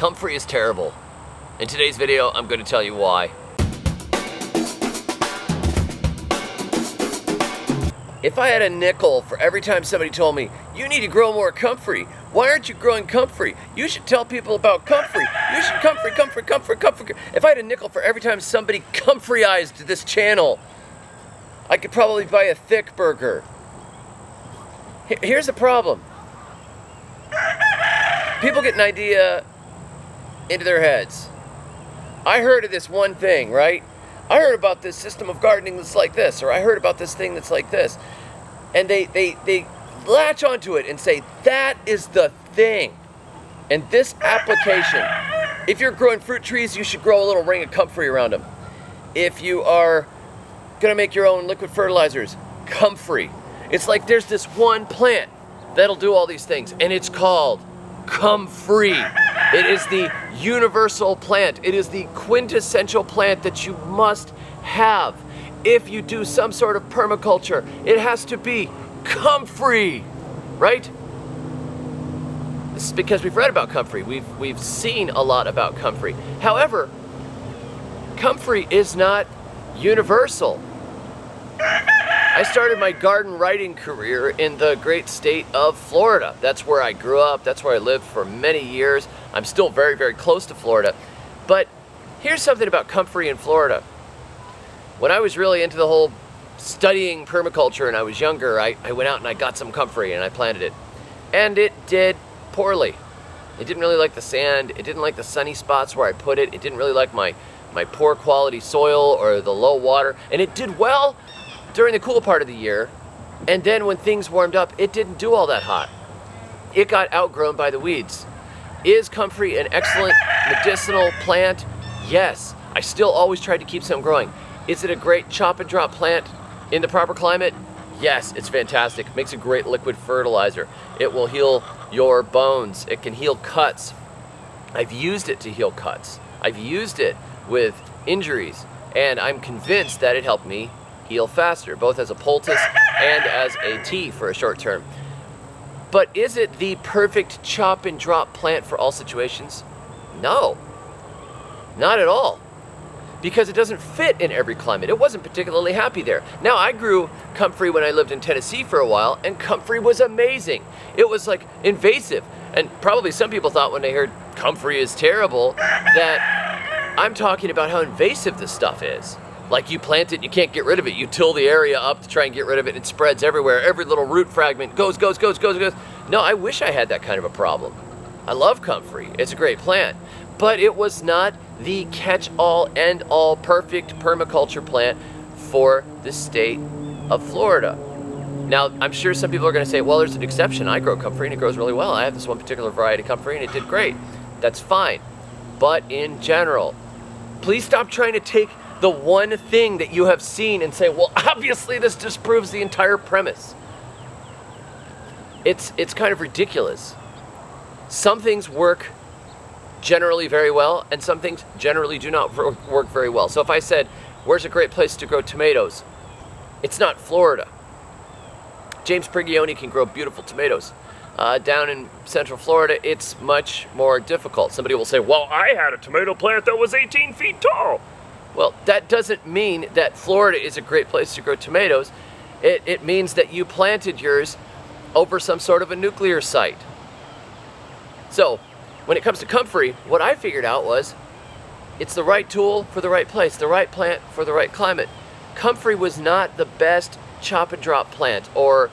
Comfrey is terrible. In today's video, I'm going to tell you why. If I had a nickel for every time somebody told me, you need to grow more Comfrey. Why aren't you growing Comfrey? You should tell people about Comfrey. You should Comfrey. If I had a nickel for every time somebody Comfreyized this channel, I could probably buy a thick burger. Here's the problem. People get an idea into their heads. I heard of this one thing, right? I heard about this system of gardening that's like this, or I heard about this thing that's like this. And they latch onto it and say, that is the thing. And this application, if you're growing fruit trees, you should grow a little ring of Comfrey around them. If you are gonna make your own liquid fertilizers, Comfrey. It's like there's this one plant that'll do all these things, and it's called Comfrey. It is the universal plant. It is the quintessential plant that you must have. If you do some sort of permaculture, it has to be Comfrey, right? This is because we've read about Comfrey. We've seen a lot about Comfrey. However, Comfrey is not universal. I started my garden writing career in the great state of Florida. That's where I grew up. That's where I lived for many years. I'm still very, very close to Florida. But here's something about Comfrey in Florida. When I was really into the whole studying permaculture and I was younger, I went out and I got some Comfrey and I planted it. And it did poorly. It didn't really like the sand. It didn't like the sunny spots where I put it. It didn't really like my poor quality soil or the low water. And it did well during the cool part of the year, and then when things warmed up, it didn't do all that hot. It got outgrown by the weeds. Is Comfrey an excellent medicinal plant? Yes. I still always try to keep some growing. Is it a great chop and drop plant in the proper climate? Yes, it's fantastic. It makes a great liquid fertilizer. It will heal your bones. It can heal cuts. I've used it to heal cuts. I've used it with injuries, and I'm convinced that it helped me heal faster, both as a poultice and as a tea for a short term. But is it the perfect chop and drop plant for all situations? No, not at all, because it doesn't fit in every climate. It wasn't particularly happy there. Now, I grew Comfrey when I lived in Tennessee for a while, and Comfrey was amazing. It was like invasive, and probably some people thought when they heard Comfrey is terrible that I'm talking about how invasive this stuff is. Like, you plant it, you can't get rid of it. You till the area up to try and get rid of it. It spreads everywhere. Every little root fragment goes. No, I wish I had that kind of a problem. I love Comfrey. It's a great plant. But it was not the catch-all, end-all, perfect permaculture plant for the state of Florida. Now, I'm sure some people are going to say, well, there's an exception. I grow Comfrey and it grows really well. I have this one particular variety of Comfrey and it did great. That's fine. But in general, please stop trying to take the one thing that you have seen and say, well, obviously this disproves the entire premise. It's kind of ridiculous. Some things work generally very well, and some things generally do not work very well. So if I said, where's a great place to grow tomatoes? It's not Florida. James Prigioni can grow beautiful tomatoes. Down in Central Florida, it's much more difficult. Somebody will say, well, I had a tomato plant that was 18 feet tall. Well, that doesn't mean that Florida is a great place to grow tomatoes. It means that you planted yours over some sort of a nuclear site. So, when it comes to Comfrey, what I figured out was it's the right tool for the right place, the right plant for the right climate. Comfrey was not the best chop and drop plant or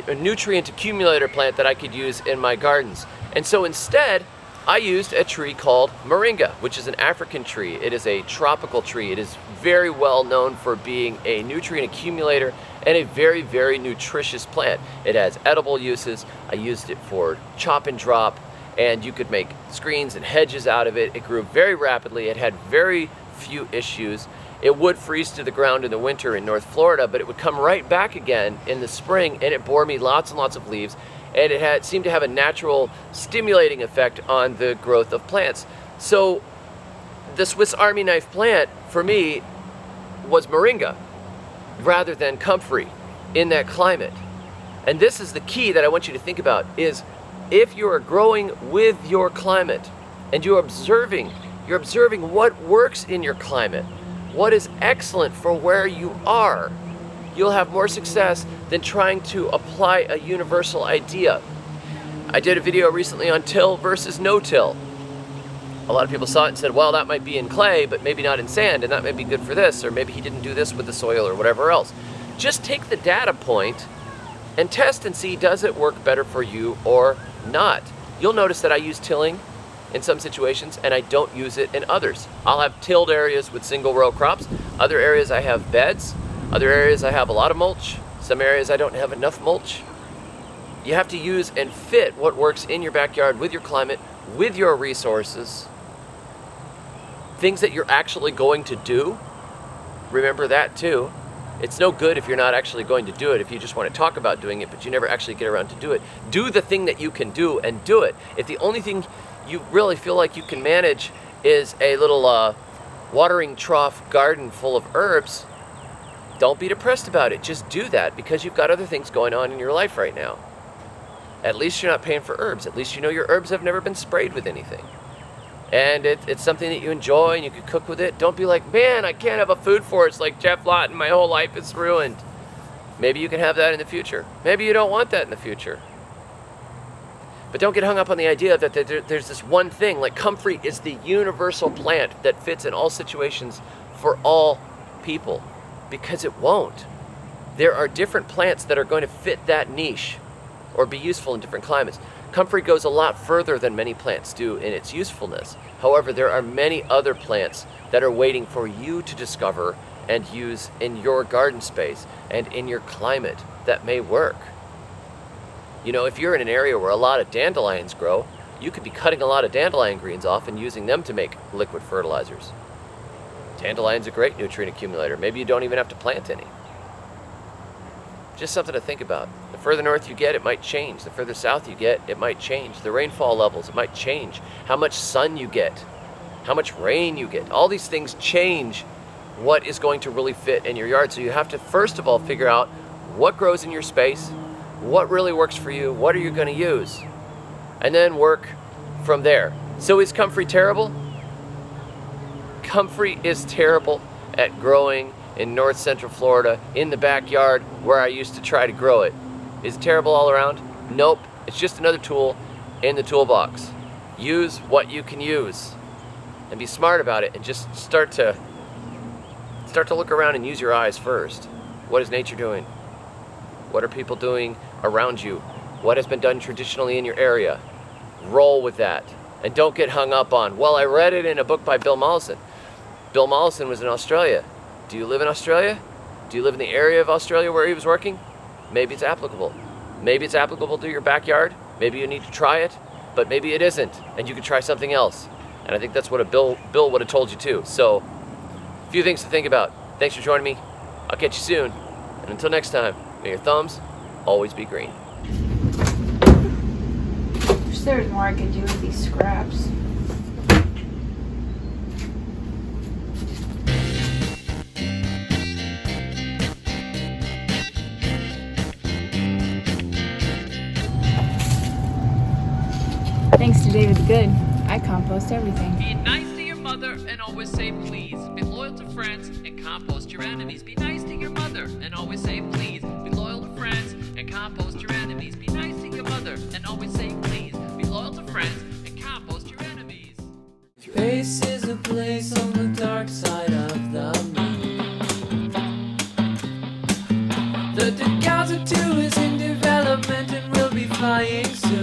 a nutrient accumulator plant that I could use in my gardens. And so instead, I used a tree called moringa, which is an African tree. It is a tropical tree. It is very well known for being a nutrient accumulator and a very, very nutritious plant. It has edible uses. I used it for chop and drop, and you could make screens and hedges out of it. It grew very rapidly. It had very few issues. It would freeze to the ground in the winter in North Florida, but it would come right back again in the spring, and it bore me lots and lots of leaves. And it seemed to have a natural stimulating effect on the growth of plants. So the Swiss Army knife plant, for me, was moringa rather than Comfrey in that climate. And this is the key that I want you to think about, is if you are growing with your climate, and you're observing what works in your climate, what is excellent for where you are, you'll have more success than trying to apply a universal idea. I did a video recently on till versus no-till. A lot of people saw it and said, well, that might be in clay, but maybe not in sand, and that might be good for this, or maybe he didn't do this with the soil, or whatever else. Just take the data point and test and see, does it work better for you or not? You'll notice that I use tilling in some situations, and I don't use it in others. I'll have tilled areas with single row crops. Other areas I have beds. Other areas I have a lot of mulch. Some areas I don't have enough mulch. You have to use and fit what works in your backyard with your climate, with your resources. Things that you're actually going to do. Remember that too. It's no good if you're not actually going to do it, if you just want to talk about doing it, but you never actually get around to do it. Do the thing that you can do and do it. If the only thing you really feel like you can manage is a little watering trough garden full of herbs, don't be depressed about it. Just do that because you've got other things going on in your life right now. At least you're not paying for herbs. At least you know your herbs have never been sprayed with anything. And it's something that you enjoy and you can cook with it. Don't be like, man, I can't have a food forest like Jeff Lawton. My whole life is ruined. Maybe you can have that in the future. Maybe you don't want that in the future. But don't get hung up on the idea that there's this one thing. Like Comfrey is the universal plant that fits in all situations for all people. Because it won't. There are different plants that are going to fit that niche or be useful in different climates. Comfrey goes a lot further than many plants do in its usefulness. However, there are many other plants that are waiting for you to discover and use in your garden space and in your climate that may work. You know, if you're in an area where a lot of dandelions grow, you could be cutting a lot of dandelion greens off and using them to make liquid fertilizers. Dandelion's a great nutrient accumulator. Maybe you don't even have to plant any. Just something to think about. The further north you get, it might change. The further south you get, it might change. The rainfall levels, it might change. How much sun you get, how much rain you get. All these things change what is going to really fit in your yard. So you have to first of all figure out what grows in your space, what really works for you, what are you going to use, and then work from there. So is Comfrey terrible? Comfrey is terrible at growing in north central Florida in the backyard where I used to try to grow it. Is it terrible all around? Nope. It's just another tool in the toolbox. Use what you can use and be smart about it, and just start to look around and use your eyes first. What is nature doing? What are people doing around you? What has been done traditionally in your area? Roll with that. And don't get hung up on, well, I read it in a book by Bill Mollison. Bill Mollison was in Australia. Do you live in Australia? Do you live in the area of Australia where he was working? Maybe it's applicable. Maybe it's applicable to your backyard. Maybe you need to try it, but maybe it isn't, and you could try something else. And I think that's what Bill would have told you too. So, a few things to think about. Thanks for joining me. I'll catch you soon. And until next time, may your thumbs always be green. Wish there was more I could do with these scraps. Thanks to David the Good, I compost everything. Be nice to your mother and always say please. Be loyal to friends and compost your enemies. Be nice to your mother and always say please. Be loyal to friends and compost your enemies. Be nice to your mother and always say please. Be loyal to friends and compost your enemies. Space is a place on the dark side of the moon. The Decatur 2 is in development and will be flying soon.